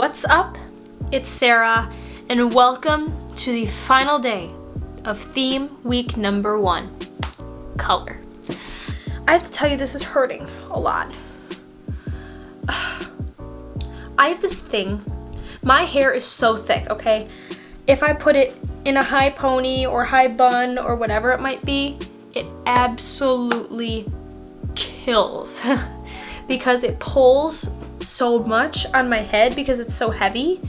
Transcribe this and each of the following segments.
What's up? It's Sarah, and welcome to the final day of theme week number 1, color. I have to tell you, this is hurting a lot. I have this thing, my hair is so thick, okay? If I put it in a high pony or high bun or whatever it might be, it absolutely kills because it pulls so much on my head because it's so heavy.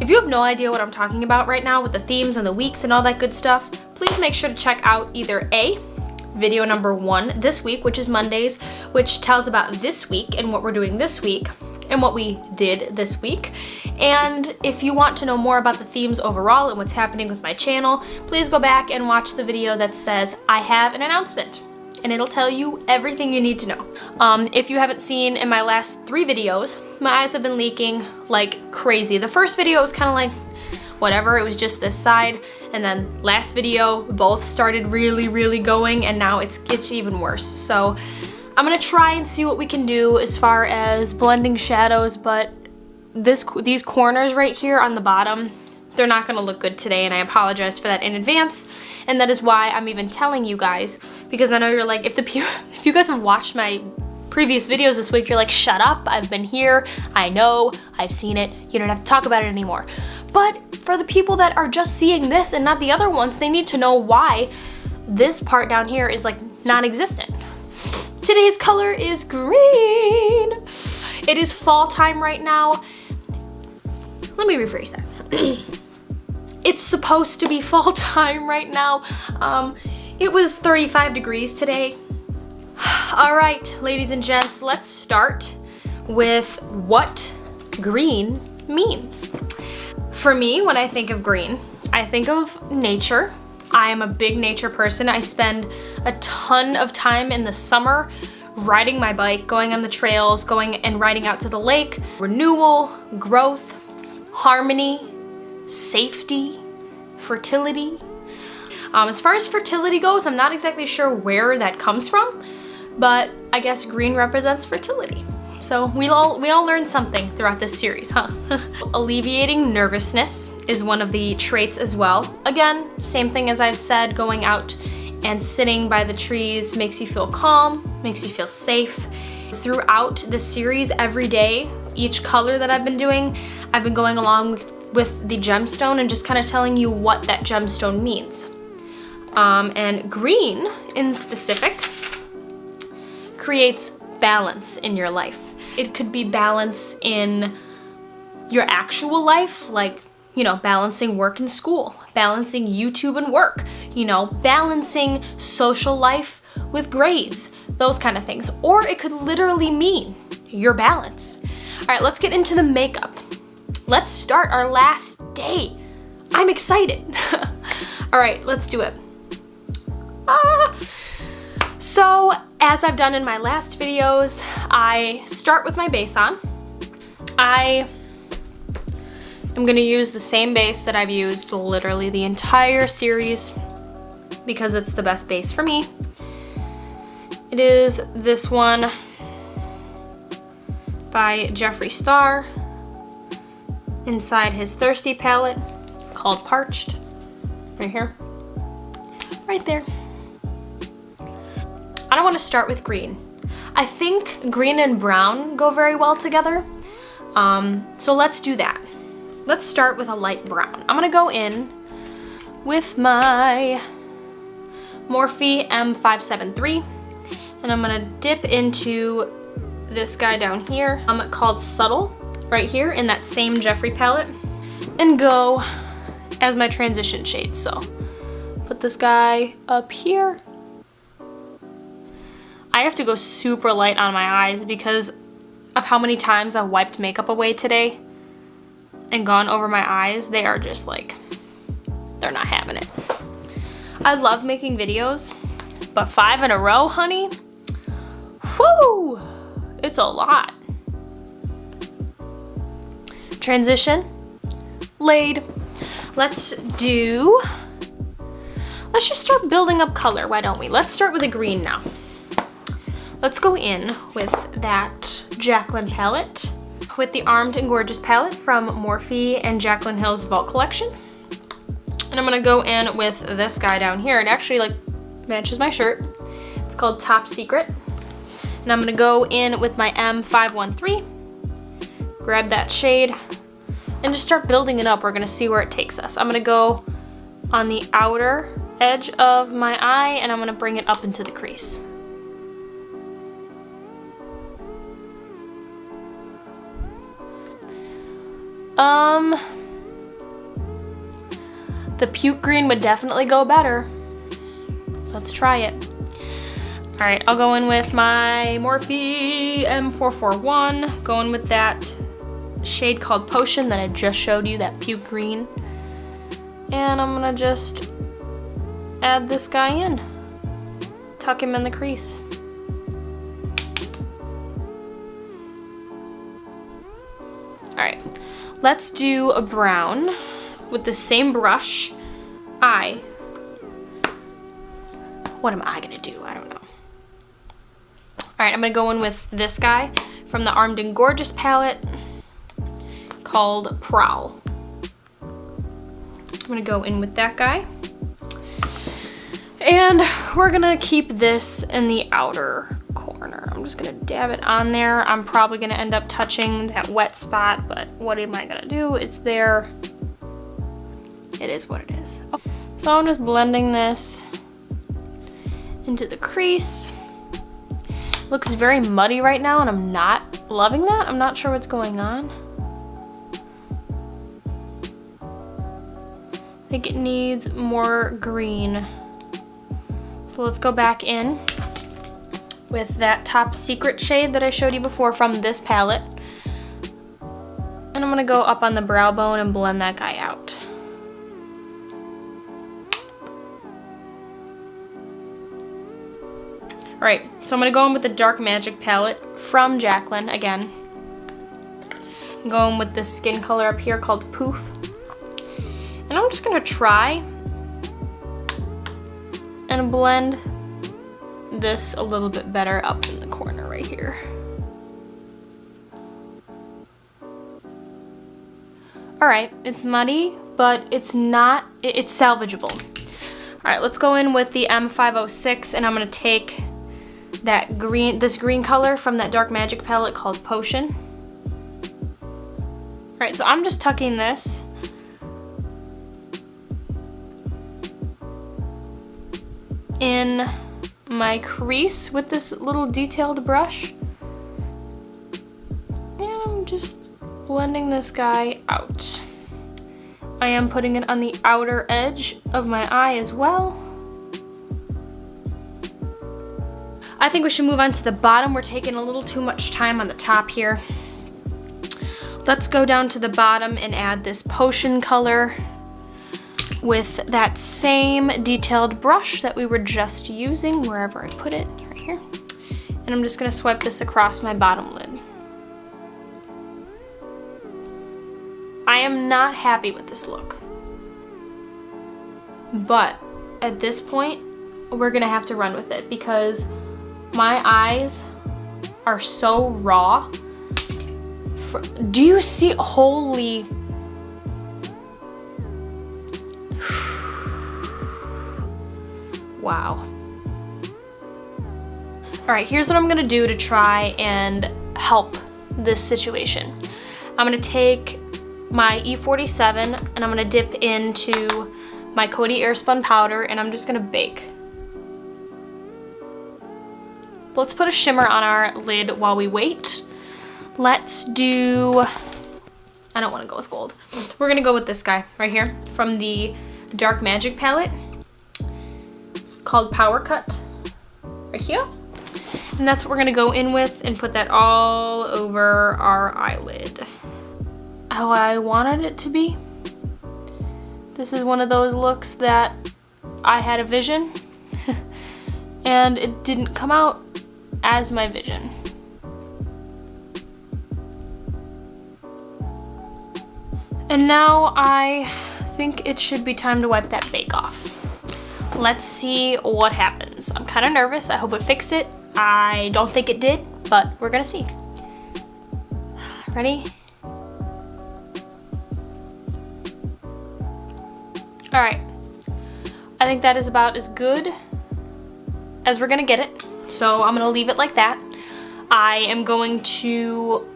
If you have no idea what I'm talking about right now with the themes and the weeks and all that good stuff, please make sure to check out either A, video number 1 this week, which is Mondays, which tells about this week and what we're doing this week and what we did this week. And if you want to know more about the themes overall and what's happening with my channel, please go back and watch the video that says I have an announcement, and it'll tell you everything you need to know. If you haven't seen in my last 3 videos, my eyes have been leaking like crazy. The first video was kind of like whatever, it was just this side, and then last video both started really going, and now it's even worse. So I'm gonna try and see what we can do as far as blending shadows, but these corners right here on the bottom, they're not gonna look good today, and I apologize for that in advance. And that is why I'm even telling you guys, because I know you're like, if you guys have watched my previous videos this week, you're like, shut up, I've been here, I know, I've seen it, you don't have to talk about it anymore. But for the people that are just seeing this and not the other ones, they need to know why this part down here is like non-existent. Today's color is green. It is fall time right now. Let me rephrase that. It's supposed to be fall time right now. It was 35 degrees today. All right, ladies and gents, let's start with what green means. For me, when I think of green, I think of nature. I am a big nature person. I spend a ton of time in the summer riding my bike, going on the trails, going and riding out to the lake. Renewal, growth, harmony, safety, fertility. As far as fertility goes, I'm not exactly sure where that comes from, but I guess green represents fertility. So we all learned something throughout this series, huh? Alleviating nervousness is one of the traits as well. Again, same thing as I've said, going out and sitting by the trees makes you feel calm, makes you feel safe. Throughout the series, every day, each color that I've been doing, I've been going along with the gemstone and just kind of telling you what that gemstone means. And green in specific creates balance in your life. It could be balance in your actual life, like, you know, balancing work and school, balancing YouTube and work, you know, balancing social life with grades, those kind of things. Or it could literally mean your balance. All right, let's get into the makeup. Let's start our last day. I'm excited. All right, let's do it. So, as I've done in my last videos, I start with my base on. I am gonna use the same base that I've used literally the entire series because it's the best base for me. It is this one by Jeffree Star inside his Thirsty palette called Parched. Right here. Right there. I don't want to start with green. I think green and brown go very well together. So let's do that. Let's start with a light brown. I'm gonna go in with my Morphe M573, and I'm gonna dip into this guy down here called Subtle, right here in that same Jeffree palette, and go as my transition shade. So put this guy up here. I have to go super light on my eyes because of how many times I've wiped makeup away today and gone over my eyes. They are just like, they're not having it. I love making videos, but 5 in a row, honey, whoo, it's a lot. Transition, laid. Let's just start building up color, why don't we? Let's start with a green now. Let's go in with that Jaclyn palette. with the Armed and Gorgeous palette from Morphe and Jaclyn Hill's Vault Collection. And I'm gonna go in with this guy down here. It actually like matches my shirt. It's called Top Secret. And I'm gonna go in with my M513, grab that shade, and just start building it up. We're gonna see where it takes us. I'm gonna go on the outer edge of my eye and I'm gonna bring it up into the crease. The puke green would definitely go better. Let's try it. All right, I'll go in with my Morphe M441, going with that shade called Potion that I just showed you, that puke green. And I'm gonna just add this guy in, tuck him in the crease. All right, let's do a brown with the same brush. What am I gonna do? I don't know. All right, I'm gonna go in with this guy from the Armed and Gorgeous palette called Prowl. I'm gonna go in with that guy. And we're gonna keep this in the outer corner. I'm just gonna dab it on there. I'm probably gonna end up touching that wet spot, but what am I gonna do? It's there. It is what it is. Oh. So I'm just blending this into the crease. Looks very muddy right now and I'm not loving that. I'm not sure what's going on. I think it needs more green. So let's go back in with that Top Secret shade that I showed you before from this palette. And I'm gonna go up on the brow bone and blend that guy out. All right, so I'm gonna go in with the Dark Magic palette from Jaclyn again. I'm going with this skin color up here called Poof. And I'm just gonna try and blend this a little bit better up in the corner right here. All right, it's muddy, but it's not, it's salvageable. All right, let's go in with the M506 and I'm gonna take that green, this green color from that Dark Magic palette called Potion. All right, so I'm just tucking this in my crease with this little detailed brush. And I'm just blending this guy out. I am putting it on the outer edge of my eye as well. I think we should move on to the bottom. We're taking a little too much time on the top here. Let's go down to the bottom and add this Potion color with that same detailed brush that we were just using, wherever I put it, right here. And I'm just gonna swipe this across my bottom lid. I am not happy with this look, but at this point, we're gonna have to run with it because my eyes are so raw. Do you see? Holy. Wow. All right, here's what I'm gonna do to try and help this situation. I'm gonna take my E47 and I'm gonna dip into my Coty Airspun powder and I'm just gonna bake. Let's put a shimmer on our lid while we wait. Let's do, I don't wanna go with gold. We're gonna go with this guy right here from the Dark Magic palette called Power Cut, right here. And that's what we're gonna go in with and put that all over our eyelid. How I wanted it to be. This is one of those looks that I had a vision and it didn't come out as my vision. And now I think it should be time to wipe that bake off. Let's see what happens. I'm kind of nervous. I hope it fixed it. I don't think it did, but we're gonna see. Ready? All right. I think that is about as good as we're gonna get it. So I'm gonna leave it like that. I am going to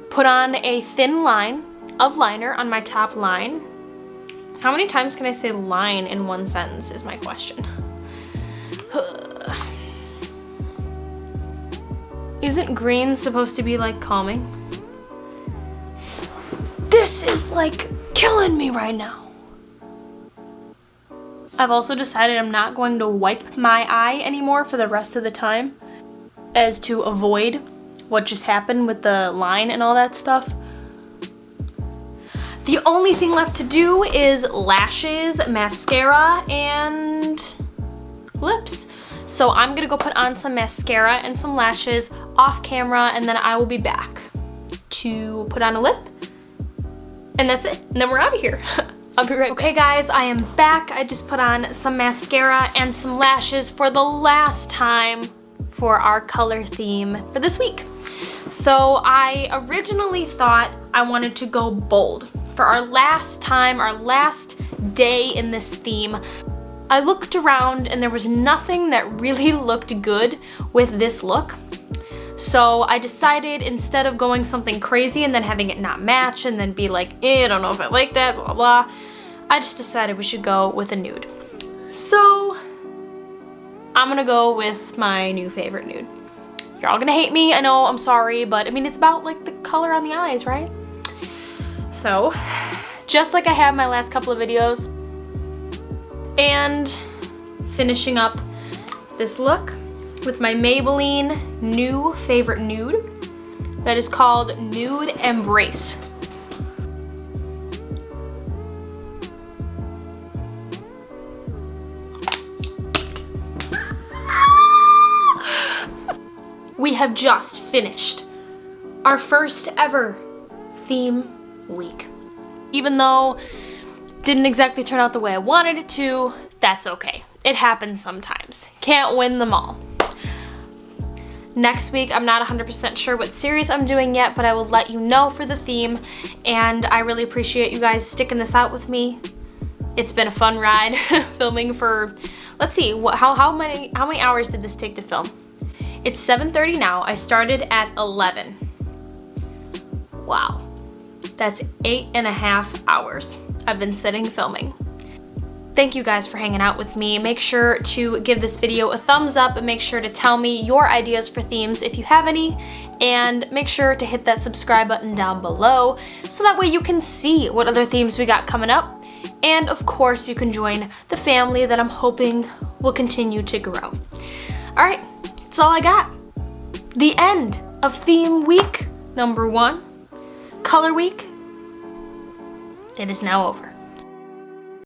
put on a thin line of liner on my top line. How many times can I say line in one sentence is my question. Isn't green supposed to be like calming? This is like killing me right now. I've also decided I'm not going to wipe my eye anymore for the rest of the time, as to avoid what just happened with the line and all that stuff. The only thing left to do is lashes, mascara, and lips. So I'm gonna go put on some mascara and some lashes off camera, and then I will be back to put on a lip. And that's it, and then we're out of here. I'll be right back. Okay guys, I am back. I just put on some mascara and some lashes for the last time for our color theme for this week. So I originally thought I wanted to go bold. For our last time, our last day in this theme, I looked around and there was nothing that really looked good with this look. So I decided, instead of going something crazy and then having it not match and then be like, I don't know if I like that, blah, blah, I just decided we should go with a nude. So I'm gonna go with my new favorite nude. You're all gonna hate me, I know, I'm sorry, but I mean, it's about like the color on the eyes, right? So, just like I have my last couple of videos, and finishing up this look with my Maybelline new favorite nude that is called Nude Embrace. We have just finished our first ever theme week. Even though it didn't exactly turn out the way I wanted it to, that's okay. It happens sometimes. Can't win them all. Next week, I'm not 100% sure what series I'm doing yet, but I will let you know for the theme, and I really appreciate you guys sticking this out with me. It's been a fun ride filming for, let's see, how many hours did this take to film? It's 7:30 now. I started at 11. Wow. That's 8.5 hours I've been sitting filming. Thank you guys for hanging out with me. Make sure to give this video a thumbs up and make sure to tell me your ideas for themes if you have any, and make sure to hit that subscribe button down below so that way you can see what other themes we got coming up, and of course you can join the family that I'm hoping will continue to grow. Alright, that's all I got. The end of theme week number 1. Color week, it is now over.